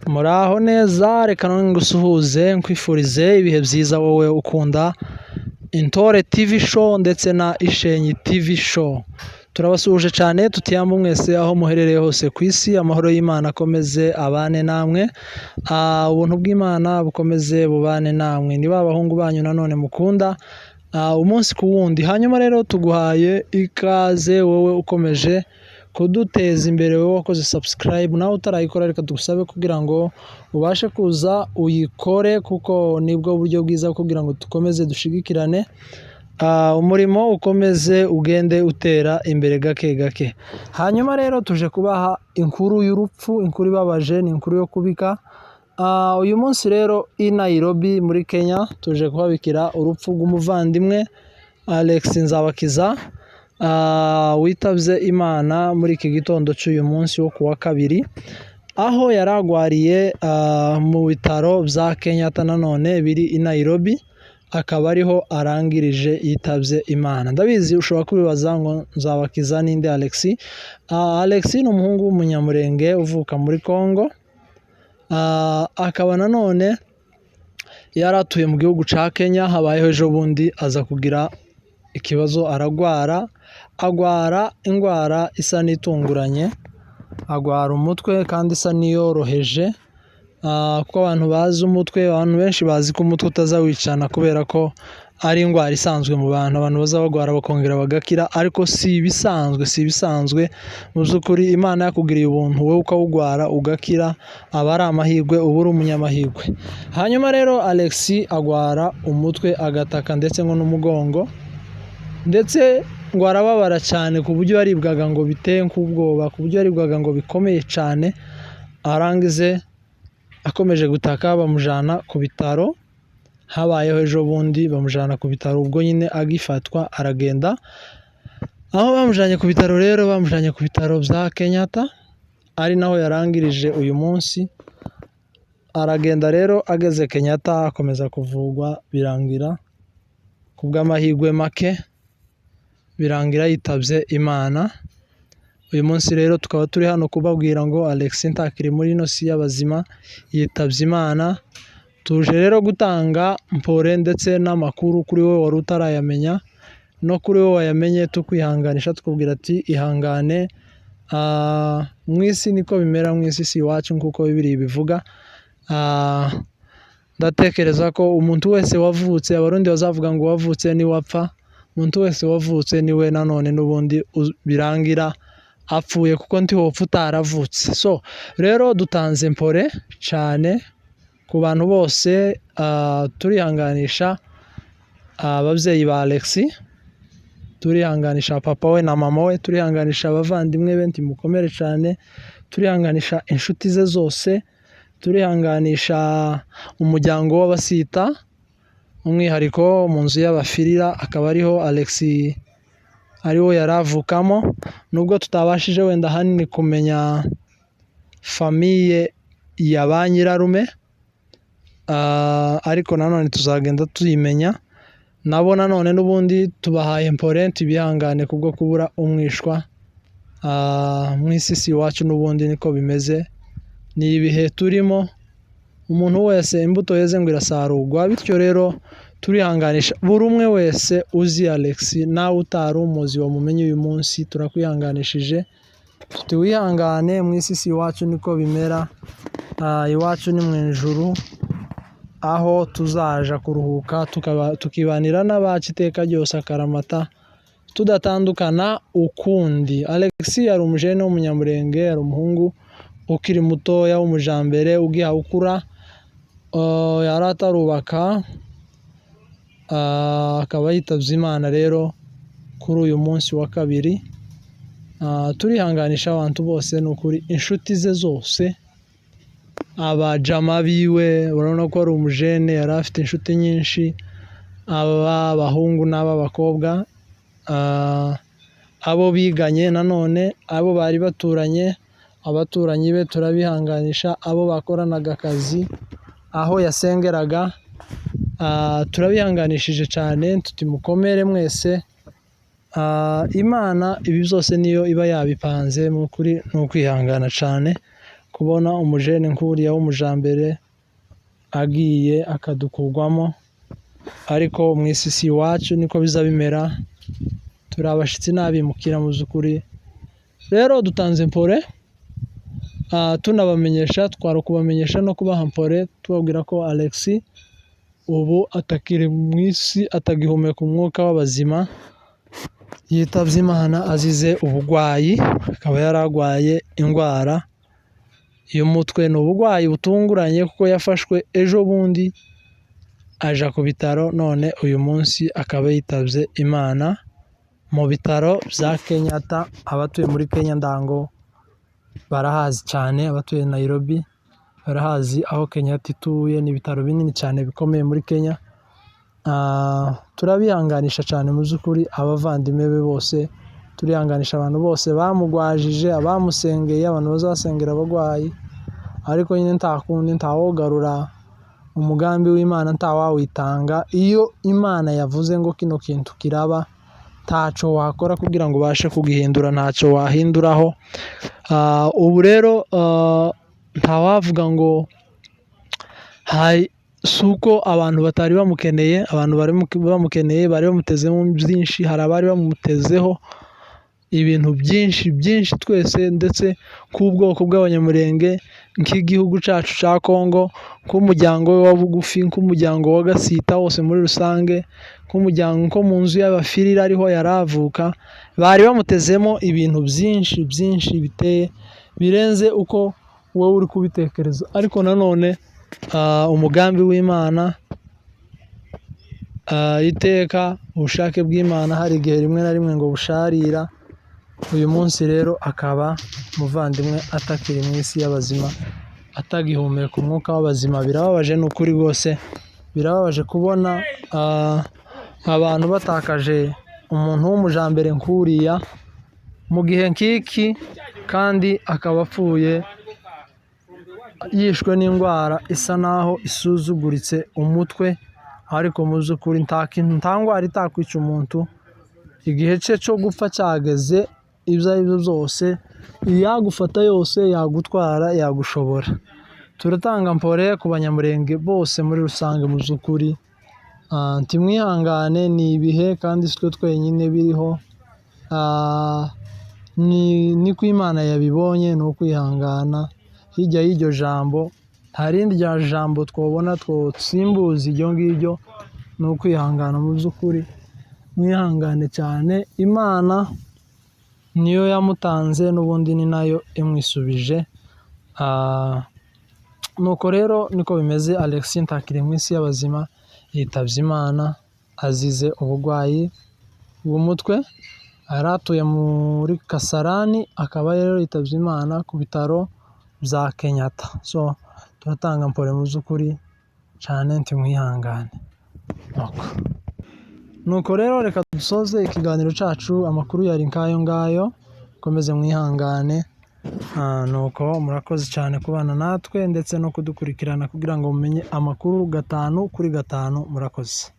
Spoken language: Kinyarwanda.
Muraho neza reka none ngusuhuze nkwifurize ibihe byiza wowe ukunda Intore TV show ndetse na Ishenyi TV show. Turabasuhuje cyane tutiyamba mwese aho muherereye hose ku isi, amahoro y'Imana akomeze abane namwe. Ubuntu bw'Imana bukomeze bubane namwe. Ni bahungu banyu nanone mukunda umunsi ku wundi. Hanyuma rero tuguhaye ikaze wowe ukomeje kuduteza imbere, wowe wakoze subscribe nawe utarayikora reka tugusabe kugira ngo ubashe kuza uyikore, kuko nibwo buryo bwiza kugira ngo dukomeze dushigikirane umurimo ukomeze ugende utera imbere gake gake. Hanyuma rero tuje kubaha inkuru y'urupfu, inkuru ibabaje, ni inkuru yo kubika. Uyu munsi rero i Nairobi muri Kenya tuje kubabikira urupfu rw'umuvandimwe Alex Nzabakiza witabye Imana muri iki gitondo cy'uyu munsi wo kuwa kabiri, aho yaragwariye mu bitaro bya Kenyatta nanone biri i Nairobi, akaba ariho arangirije yitabye Imana. Ndabizi ushobora kubibaza ngo Nzabakiza ninde Alex? Alex ni umuhungu w'umunyamurenge uvuka muri Congo, akaba nanone yaratuye mu gihugu cya Kenya. Habayeho ejo bundi aza kugira ikibazo agwara indwara isa n'itunguranye, agwara umutwe kandi isa n'iyoroheje, kuko abantu bazi umutwe, abantu benshi bazi ko umutwe utazawicana kubera ko ari indwara isanzwe mu bantu baza bagwara bakongera bagakira, ariko si ibisanzwe mu by'ukuri. Imana yakugiriye ubuntu wowe ukawugwara ugakira, aba ari amahirwe, uba uri umunyamahirwe. Hanyuma rero Alex agwara umutwe agataka ndetse ngo n'umugongo, ndetse ngo arababara cyane ku buryo yaribwaga ngo biteye nk'ubwoba, ku buryo yaribwaga ngo bikomeye cyane. Arangize akomeje gutaka bamujana ku bitaro. Habayeho ejo bundi bamujana ku bitaro, ubwo nyine agifatwa aragenda. Aho bamujanye ku bitaro rero, bamujanye ku bitaro bya Kenyatta, ari naho yarangirije uyu munsi. Aragenda rero, ageze Kenyatta akomeza kuvugwa, birangira ku bw'amahirwe make birangira yitabye Imana. Uyu munsi rero tukaba turi hano kubabwira ngo Alex ntakiri muri ino si y'abazima, yitabye Imana. Tuje rero gutanga mpore ndetse n'amakuru kuri wowe wari utarayamenya, no kuri wowe wayamenye tukwihanganisha, tukubwira ati ihangane. Mu isi niko bimera, mu isi si iwacu nk'uko Bibiliya bivuga. Ndatekereza ko umuntu wese wavutse, abarundi bazavuga ngo wavutse ni wapfa. Umuntu wese wavutse niwe nanone n'ubundi birangira apfuye, kuko ntiwopfa utaravutse. So rero dutanze mpore cyane ku bantu bose, turihanganisha ababyeyi ba Alex, turihanganisha papa we na mama we, turihanganisha abavandimwe be ntimukomere cyane, turihanganisha inshuti ze zose, turihanganisha umuryango w'abasita, umwihariko mu nzu y'abafirira, akaba ariho Alex ariwo yaravukamo. Nubwo tutabashije wenda hanini kumenya famiye ya ba nyirarume, ariko nanone tuzagenda tuyimenya nabo. Nanone n'ubundi tubahaye mpore, tubihangane kubwo kubura umwishwa. Mu isi si iwacu n'ubundi niko bimeze, ni ibihe turimo. Umuntu wese imbuto yeze ngo irasarurwa, bityo rero turihanganisha buri umwe wese uzi Alex. Nawe utari umuzi wamumenye uyu munsi, turakwihanganishije, tuwihangane. Mu isi si iwacu niko bimera, iwacu ni mu ijuru, aho tuzaja kuruhuka tukibanira n'abacu iteka ryose akaramata, tudatandukana ukundi. Alex yari umujene w'umunyamurenge, yari umuhungu ukiri mutoya w'umujambere ugiha ukura, yari atarubaka, akaba yitabye Imana rero kuri uyu munsi wa kabiri. Turihanganisha abantu bose, ni ukuri, inshuti ze zose, abajama biwe. Urabona ko ari umujene, yari afite inshuti nyinshi, abahungu n'ab'abakobwa, abo biganye nanone, abo bari baturanye, abaturanyi be turabihanganisha, abo bakoranaga akazi, aho yasengeraga, turabihanganishije cyane, tutimukomere mwese. Imana ibi byose niyo iba yabipanze, mu kuri ni ukwihangana cyane kubona umujene nk'uriya w'umujambere agiye akadukurwamo, ariko mu isi si iwacu niko biza bimera, turi abashitsi n'abimukira mu by'ukuri. Rero dutanze mpore tunabamenyesha, twari kubamenyesha no kubaha mpore tubabwira ko Alex ubu atakiri mu isi, atagihumeka umwuka w'abazima, yitavye Imana azize ubugwayi, akaba yaragwaye indwara y'umutwe. Ni ubugwayi butunguranye kuko yafashwe ejo bundi aja ku bitaro, none uyu munsi akaba yitavye Imana mu bitaro bya Kenyatta. Abatuye muri Kenya ndango barahazi cyane, abatuye Nairobi barahazi aho Kenyatta ituye, ni ibitaro binini cyane bikomeye muri Kenya. Turabihanganisha cyane mu by'ukuri abavandimwe be bose, turihanganisha abantu bose bamugwajije, abamusengeye, abantu bazasengera abagwayi, ariko nyine nta kundi, ntawogarura umugambi w'Imana, ntawawitanga. Iyo Imana yavuze ngo kino kintu kiraba, ntaco wakora kugira ngo ubashe kugihindura, ntaco wahinduraho. Ubu rero ntawavuga ngo suko abantu batari bamukeneye, abantu bari bamukeneye, bari bamutezemo byinshi, hari abari bamutezeho ibintu byinshi twese, ndetse k'ubwoko bw'abanyamurenge, nk'igihugu cacu ca Kongo, k'umuryango we wa bugufi, k'umuryango wa Gasita wose muri rusange, k'umuryango ko mu nzu y'abafirira ariho yaravuka, bari bamutezemo ibintu byinshi biteye birenze uko wowe uri kubitekereza. Ariko nanone umugambi w'Imana, iteka ubushake bw'Imana hari igihe rimwe na rimwe ngo busharira. Uyu munsi rero akaba umuvandimwe atakiri mu isi y'abazima, atagihumeka umwuka w'abazima. Birababaje, ni ukuri rwose birababaje kubona abantu batakaje umuntu w'umujambere nk'uriya mu gihe nk'iki, kandi akaba apfuye yishwe n'indwara isa naho isuzuguritse umutwe. Ariko mu by'ukuri nta ndwara itakwica umuntu, igihe cye cyo gupfa cyageze. Ibyo ari byo byose, yagufata yose, yagutwara, yagushobora. Turatanga mpore ku banyamurenge bose muri rusange. Mu by'ukuri ntimwihangane, ni ibihe kandi si twe twenyine biriho, niko Imana yabibonye, ni ukwihangana. Hirya y'iryo jambo nta rindi rya jambo twabona twotsimbuza iryo ngiryo, ni ukwihangana. Mu by'ukuri mwihangane cyane, Imana niyo yamutanze, n'ubundi ni nayo imwisubije. Nuko rero niko bimeze. Alex ntakiri mu isi y'abazima, yitavye Imana azize ubugwayi bw'umutwe. Yari atuye muri Kasarani, akaba rero yitavye Imana ku bitaro bya Kenyatta. So turatanga mpore mu by'ukuri cyane, ntimwihangane. Nuko rero reka dusoze ikiganiro cacu. Amakuru yari nkayo ngayo, komeze mwihangane. Nuko murakoze cyane kubana natwe ndetse no kudukurikirana kugira ngo mumenye amakuru 5 kuri 5. Murakoze.